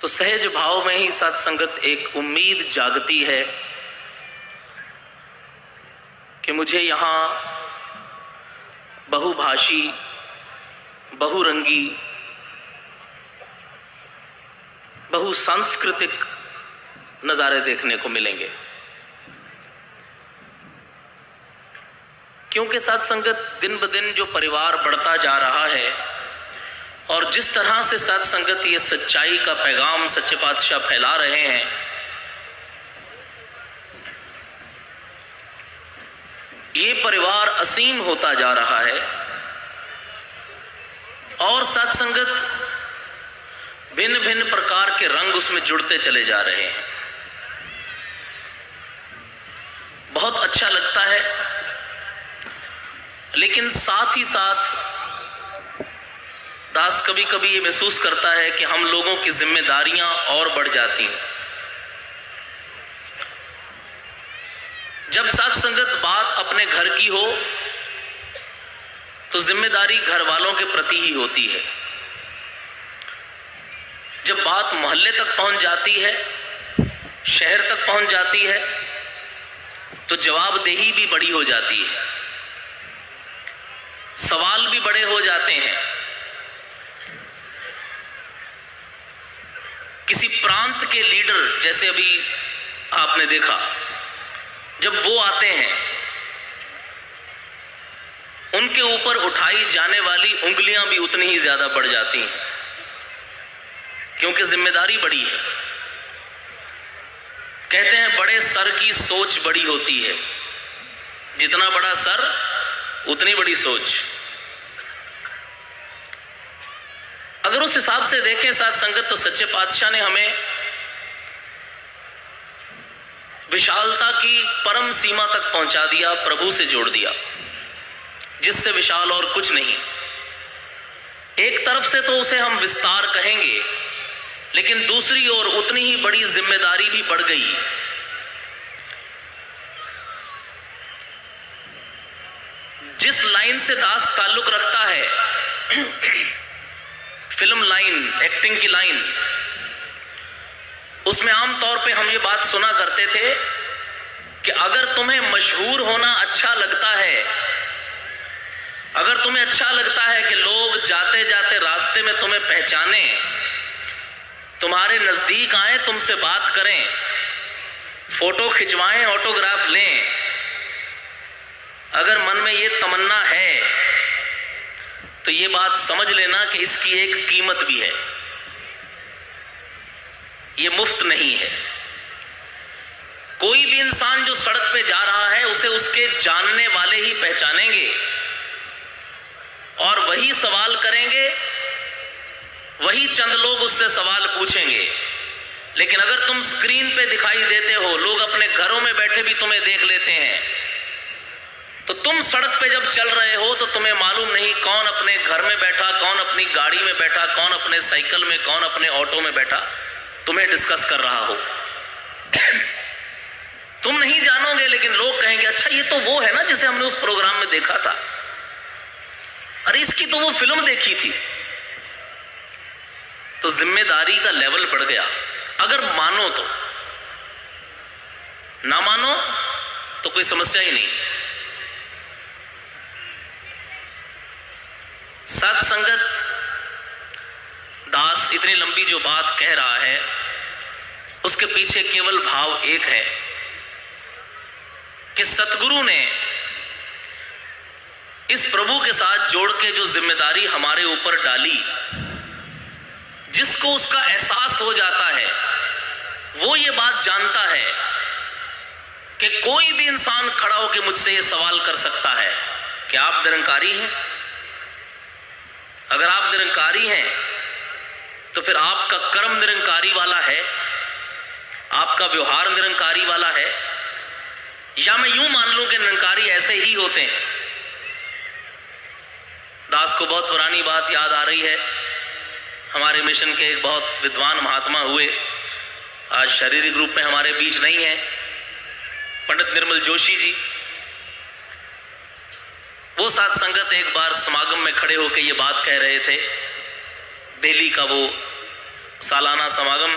तो सहज भाव में ही साथ संगत एक उम्मीद जागती है कि मुझे यहाँ बहुभाषी, बहुरंगी, बहुसांस्कृतिक नज़ारे देखने को मिलेंगे। क्योंकि साथ संगत दिन ब दिन जो परिवार बढ़ता जा रहा है और जिस तरह से साथ संगत ये सच्चाई का पैगाम सच्चे पातशाह फैला रहे हैं, ये परिवार असीम होता जा रहा है और साथ संगत भिन्न भिन्न प्रकार के रंग उसमें जुड़ते चले जा रहे हैं। बहुत अच्छा लगता है, लेकिन साथ ही साथ दास कभी कभी ये महसूस करता है कि हम लोगों की जिम्मेदारियां और बढ़ जाती हैं। जब साथ संगत बात अपने घर की हो तो जिम्मेदारी घर वालों के प्रति ही होती है। जब बात मोहल्ले तक पहुंच जाती है, शहर तक पहुंच जाती है, तो जवाबदेही भी बड़ी हो जाती है, सवाल भी बड़े हो जाते हैं। किसी प्रांत के लीडर जैसे अभी आपने देखा, जब वो आते हैं उनके ऊपर उठाई जाने वाली उंगलियां भी उतनी ही ज्यादा बढ़ जाती हैं, क्योंकि जिम्मेदारी बड़ी है। कहते हैं बड़े सर की सोच बड़ी होती है, जितना बड़ा सर उतनी बड़ी सोच। अगर उस हिसाब से देखें साथ संगत, तो सच्चे पातशाह ने हमें विशालता की परम सीमा तक पहुंचा दिया, प्रभु से जोड़ दिया, जिससे विशाल और कुछ नहीं। एक तरफ से तो उसे हम विस्तार कहेंगे, लेकिन दूसरी ओर उतनी ही बड़ी जिम्मेदारी भी बढ़ गई। जिस लाइन से दास ताल्लुक रखता है, फिल्म लाइन, एक्टिंग की लाइन, उसमें आमतौर पे हम ये बात सुना करते थे कि अगर तुम्हें मशहूर होना अच्छा लगता है, अगर तुम्हें अच्छा लगता है कि लोग जाते जाते रास्ते में तुम्हें पहचाने, तुम्हारे नजदीक आए, तुमसे बात करें, फोटो खिंचवाएं, ऑटोग्राफ लें, अगर मन में ये तमन्ना है तो ये बात समझ लेना कि इसकी एक कीमत भी है, ये मुफ्त नहीं है। कोई भी इंसान जो सड़क पे जा रहा है उसे उसके जानने वाले ही पहचानेंगे और वही सवाल करेंगे, वही चंद लोग उससे सवाल पूछेंगे। लेकिन अगर तुम स्क्रीन पे दिखाई देते हो, लोग अपने घरों में बैठे भी तुम्हें देख लेते हैं, तो तुम सड़क पे जब चल रहे हो तो तुम्हें मालूम नहीं कौन अपने घर में बैठा, कौन अपनी गाड़ी में बैठा, कौन अपने साइकिल में, कौन अपने ऑटो में बैठा तुम्हें डिस्कस कर रहा हो। तुम नहीं जानोगे, लेकिन लोग कहेंगे अच्छा ये तो वो है ना जिसे हमने उस प्रोग्राम में देखा था, अरे इसकी तो वो फिल्म देखी थी। तो जिम्मेदारी का लेवल बढ़ गया। अगर मानो तो, ना मानो तो कोई समस्या ही नहीं। साथ संगत, दास इतनी लंबी जो बात कह रहा है उसके पीछे केवल भाव एक है कि सतगुरु ने इस प्रभु के साथ जोड़ के जो जिम्मेदारी हमारे ऊपर डाली, जिसको उसका एहसास हो जाता है वो ये बात जानता है कि कोई भी इंसान खड़ा होकर मुझसे ये सवाल कर सकता है कि आप निरंकारी हैं। अगर आप निरंकारी हैं तो फिर आपका कर्म निरंकारी वाला है, आपका व्यवहार निरंकारी वाला है, या मैं यूं मान लूं कि निरंकारी ऐसे ही होते हैं। दास को बहुत पुरानी बात याद आ रही है। हमारे मिशन के एक बहुत विद्वान महात्मा हुए, आज शारीरिक रूप में हमारे बीच नहीं है, पंडित निर्मल जोशी जी। वो साथ संगत एक बार समागम में खड़े होकर ये बात कह रहे थे। दिल्ली का वो सालाना समागम,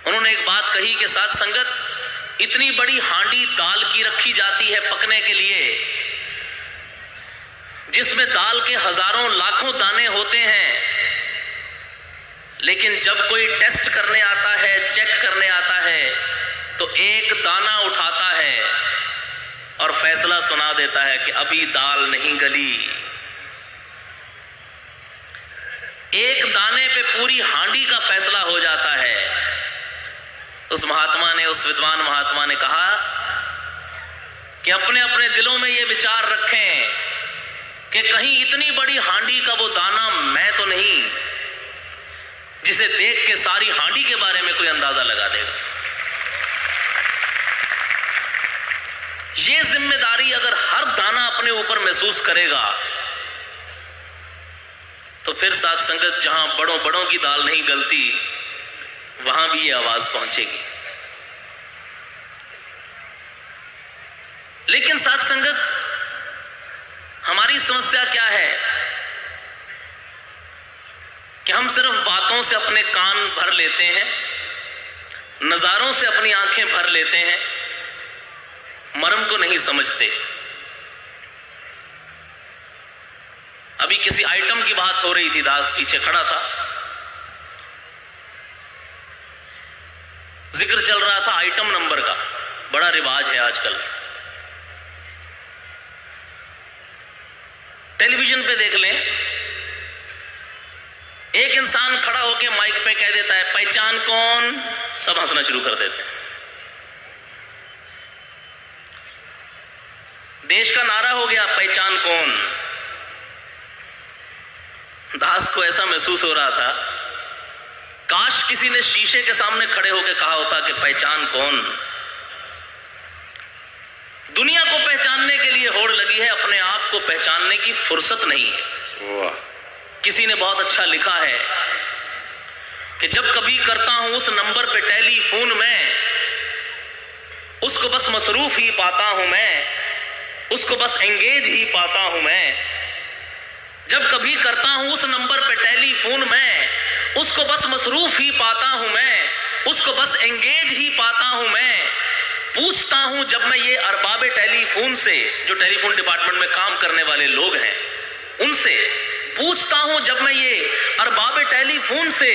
उन्होंने एक बात कही कि साथ संगत, इतनी बड़ी हांडी दाल की रखी जाती है पकने के लिए, जिसमें दाल के हजारों लाखों दाने होते हैं, लेकिन जब कोई टेस्ट करने आता है, चेक करने आता है, तो एक दाना उठाता है और फैसला सुना देता है कि अभी दाल नहीं गली। एक दाने पे पूरी हांडी का फैसला हो जाता है। उस महात्मा ने, उस विद्वान महात्मा ने कहा कि अपने अपने दिलों में ये विचार रखें कि कहीं इतनी बड़ी हांडी का वो दाना मैं तो नहीं जिसे देख के सारी हांडी के बारे में कोई अंदाजा लगा देगा। ये जिम्मेदारी अगर हर दाना अपने ऊपर महसूस करेगा तो फिर साथ संगत, जहां बड़ों बड़ों की दाल नहीं गलती, वहां भी ये आवाज पहुंचेगी। लेकिन साथ संगत, हमारी समस्या क्या है कि हम सिर्फ बातों से अपने कान भर लेते हैं, नजारों से अपनी आंखें भर लेते हैं, मर्म को नहीं समझते। अभी किसी आइटम की बात हो रही थी, दास पीछे खड़ा था, जिक्र चल रहा था आइटम नंबर का, बड़ा रिवाज है आजकल। टेलीविजन पे देख लें, एक इंसान खड़ा होकर माइक पे कह देता है पहचान कौन, सब हंसना शुरू कर देते हैं। देश का नारा हो गया पहचान कौन। दास को ऐसा महसूस हो रहा था, काश किसी ने शीशे के सामने खड़े होकर कहा होता कि पहचान कौन। दुनिया को पहचानने के लिए होड़ लगी है, अपने आप को पहचानने की फुर्सत नहीं है। किसी ने बहुत अच्छा लिखा है कि जब कभी करता हूं उस नंबर पे टेलीफोन में, उसको बस मसरूफ ही पाता हूं मैं, उसको बस एंगेज ही पाता हूं मैं। जब कभी करता हूं उस नंबर पे टेलीफोन में, उसको बस मसरूफ ही पाता हूं मैं, उसको बस एंगेज ही पाता हूं मैं। पूछता हूं जब मैं ये अरबाबे टेलीफोन से, जो टेलीफोन डिपार्टमेंट में काम करने वाले लोग हैं, उनसे पूछता हूं जब मैं ये अरबाबे टेलीफोन से,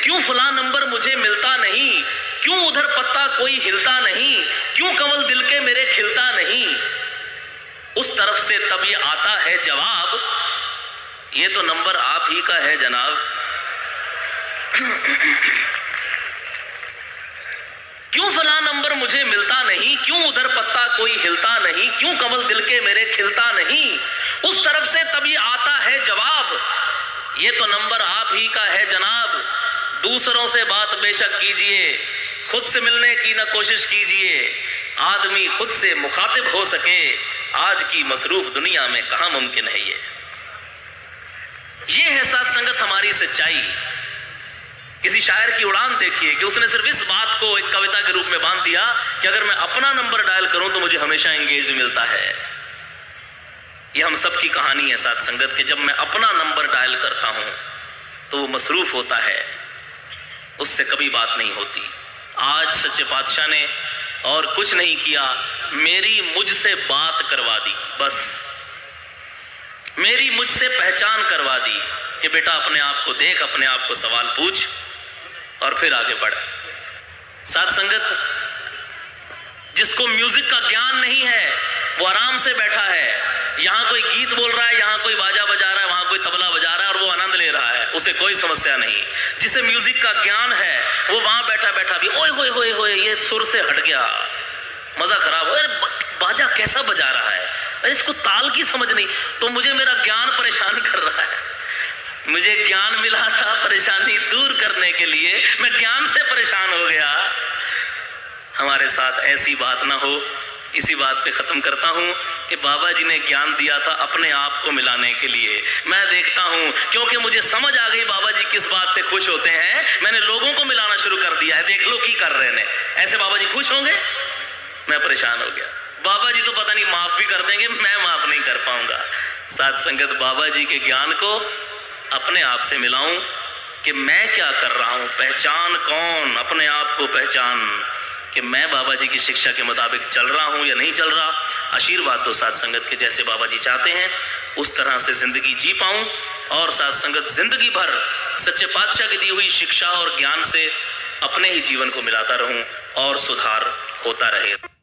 क्यों फला नंबर मुझे मिलता नहीं, क्यों उधर पत्ता कोई हिलता नहीं, क्यों कमल दिल के मेरे खिलता नहीं। उस तरफ से तब ये आता है जवाब, ये तो नंबर आप ही का है जनाब। क्यों फला नंबर मुझे मिलता नहीं, क्यों उधर पत्ता कोई हिलता नहीं, क्यों कमल दिल के मेरे खिलता नहीं। उस तरफ से तब ये आता है जवाब, ये तो नंबर आप ही का है जनाब। दूसरों से बात बेशक कीजिए, खुद से मिलने की ना कोशिश कीजिए। आदमी खुद से मुखातिब हो सके, आज की मसरूफ दुनिया में कहां मुमकिन है ये है साथ संगत हमारी सच्चाई। किसी शायर की उड़ान देखिए कि उसने सिर्फ इस बात को एक कविता के रूप में बांध दिया कि अगर मैं अपना नंबर डायल करूं तो मुझे हमेशा एंगेज मिलता है। ये हम सब की कहानी है साथ संगत कि जब मैं अपना नंबर डायल करता हूं तो वो मसरूफ होता है, उससे कभी बात नहीं होती। आज सच्चे पातशाह ने और कुछ नहीं किया, मेरी मुझसे बात करवा दी, बस मेरी मुझसे पहचान करवा दी कि बेटा अपने आप को देख, अपने आप को सवाल पूछ और फिर आगे बढ़। साथ संगत, जिसको म्यूजिक का ज्ञान नहीं है वो आराम से बैठा है, यहाँ कोई गीत बोल रहा है, यहाँ कोई बाजा बजा रहा है, वहां कोई तबला बजा रहा है और वो आनंद ले रहा है, उसे कोई समस्या नहीं। जिसे म्यूजिक का ज्ञान है वो वहां बैठा बैठा भी ओए होए होए होए ये सुर से हट गया, मजा खराब हो, बाजा कैसा बजा रहा है, अरे इसको ताल की समझ नहीं। तो मुझे मेरा ज्ञान परेशान कर रहा है। मुझे ज्ञान मिला था परेशानी दूर करने के लिए, मैं ज्ञान से परेशान हो गया। हमारे साथ ऐसी बात ना हो। इसी बात पे खत्म करता हूं कि बाबा जी ने ज्ञान दिया था अपने आप को मिलाने के लिए। मैं देखता हूं, क्योंकि मुझे समझ आ गई बाबा जी किस बात से खुश होते हैं, मैंने लोगों को मिलाना शुरू कर दिया है। देख लो की कर रहे हैं, ऐसे बाबा जी खुश होंगे, मैं परेशान हो गया। बाबा जी तो पता नहीं माफ भी कर देंगे, मैं माफ नहीं कर पाऊंगा। साथ संगत, बाबा जी के ज्ञान को अपने आप से मिलाऊं, कि मैं क्या कर रहा हूँ, पहचान कौन, अपने आप को पहचान कि मैं बाबा जी की शिक्षा के मुताबिक चल रहा हूँ या नहीं चल रहा। आशीर्वाद दो साथ संगत के, जैसे बाबा जी चाहते हैं उस तरह से ज़िंदगी जी पाऊँ और साथ संगत ज़िंदगी भर सच्चे पातशाह की दी हुई शिक्षा और ज्ञान से अपने ही जीवन को मिलाता रहूँ और सुधार होता रहे।